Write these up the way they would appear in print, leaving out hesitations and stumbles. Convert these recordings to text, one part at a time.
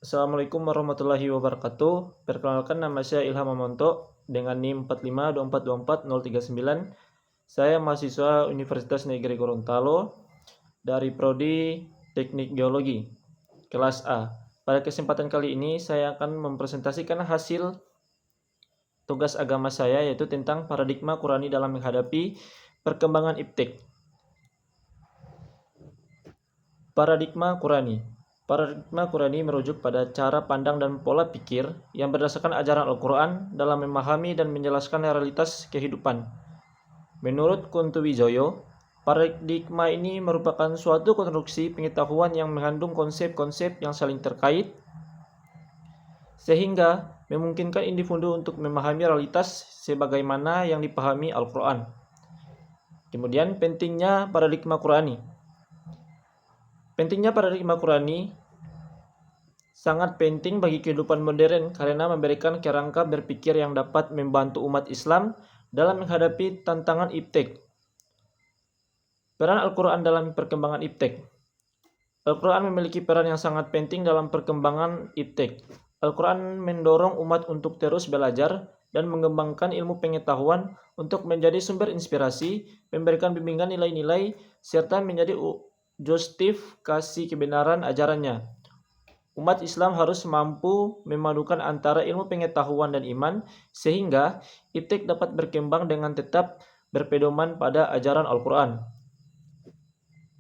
Assalamualaikum warahmatullahi wabarakatuh. Perkenalkan, nama saya Ilham Mamonto dengan NIM 4524240039. Saya mahasiswa Universitas Negeri Gorontalo dari Prodi Teknik Geologi kelas A. Pada kesempatan kali ini saya akan mempresentasikan hasil tugas agama saya, yaitu tentang paradigma Qurani dalam menghadapi perkembangan iptek. Paradigma Qurani. Paradigma Qurani merujuk pada cara pandang dan pola pikir yang berdasarkan ajaran Al-Quran dalam memahami dan menjelaskan realitas kehidupan. Menurut Kuntuwijoyo, paradigma ini merupakan suatu konstruksi pengetahuan yang mengandung konsep-konsep yang saling terkait, sehingga memungkinkan individu untuk memahami realitas sebagaimana yang dipahami Al-Quran. Kemudian, pentingnya paradigma Qurani. Pentingnya paradigma Qurani sangat penting bagi kehidupan modern karena memberikan kerangka berpikir yang dapat membantu umat Islam dalam menghadapi tantangan iptek. Peran Al-Quran dalam perkembangan iptek. Al-Quran memiliki peran yang sangat penting dalam perkembangan iptek. Al-Quran mendorong umat untuk terus belajar dan mengembangkan ilmu pengetahuan untuk menjadi sumber inspirasi, memberikan bimbingan nilai-nilai, serta menjadi justifikasi kebenaran ajarannya. Umat Islam harus mampu memadukan antara ilmu pengetahuan dan iman, sehingga iptek dapat berkembang dengan tetap berpedoman pada ajaran Al-Quran.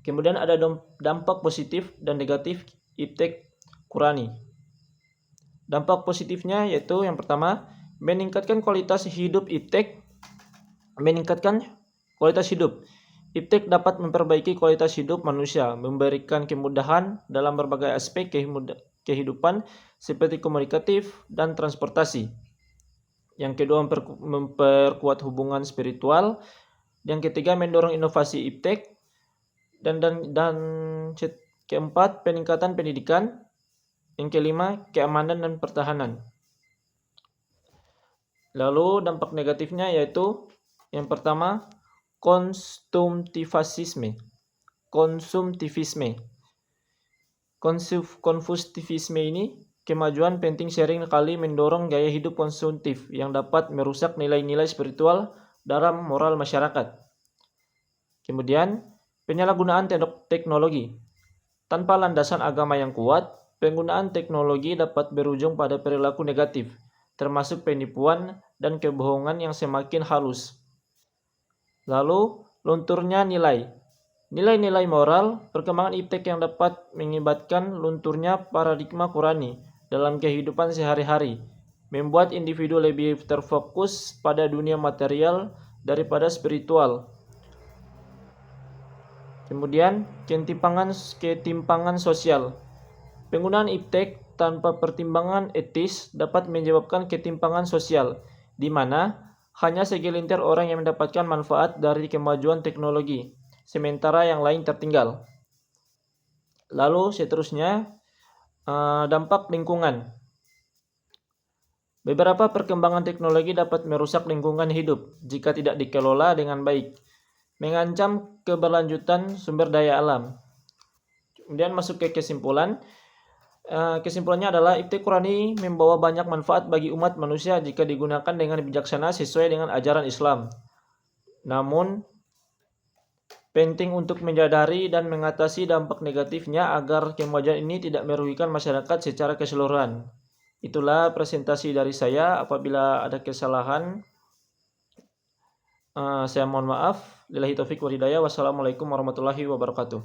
Kemudian ada dampak positif dan negatif iptek Qurani. Dampak positifnya yaitu yang pertama, meningkatkan kualitas hidup iptek. Iptek dapat memperbaiki kualitas hidup manusia, memberikan kemudahan dalam berbagai aspek kehidupan seperti komunikatif dan transportasi. Yang kedua, memperkuat hubungan spiritual. Yang ketiga, mendorong inovasi iptek. Dan keempat, peningkatan pendidikan. Yang kelima, keamanan dan pertahanan. Lalu dampak negatifnya yaitu yang pertama, konsumtivisme. Konfusivisme ini kemajuan penting sering kali mendorong gaya hidup konsumtif yang dapat merusak nilai-nilai spiritual dalam moral masyarakat. Kemudian, penyalahgunaan teknologi. Tanpa landasan agama yang kuat, penggunaan teknologi dapat berujung pada perilaku negatif, termasuk penipuan dan kebohongan yang semakin halus. Lalu, lunturnya nilai-nilai moral. Perkembangan iptek yang dapat mengakibatkan lunturnya paradigma Qurani dalam kehidupan sehari-hari, membuat individu lebih terfokus pada dunia material daripada spiritual. Kemudian, ketimpangan sosial. Penggunaan iptek tanpa pertimbangan etis dapat menyebabkan ketimpangan sosial, di mana hanya segelintir orang yang mendapatkan manfaat dari kemajuan teknologi, sementara yang lain tertinggal. Lalu seterusnya, dampak lingkungan. Beberapa perkembangan teknologi dapat merusak lingkungan hidup jika tidak dikelola dengan baik, mengancam keberlanjutan sumber daya alam. Kemudian masuk ke kesimpulan. Kesimpulannya adalah iptek Qurani membawa banyak manfaat bagi umat manusia jika digunakan dengan bijaksana sesuai dengan ajaran Islam. Namun, penting untuk menyadari dan mengatasi dampak negatifnya agar kemajuan ini tidak merugikan masyarakat secara keseluruhan. Itulah presentasi dari saya. Apabila ada kesalahan, saya mohon maaf. Lillahi taufiq wal hidayah. Wassalamualaikum warahmatullahi wabarakatuh.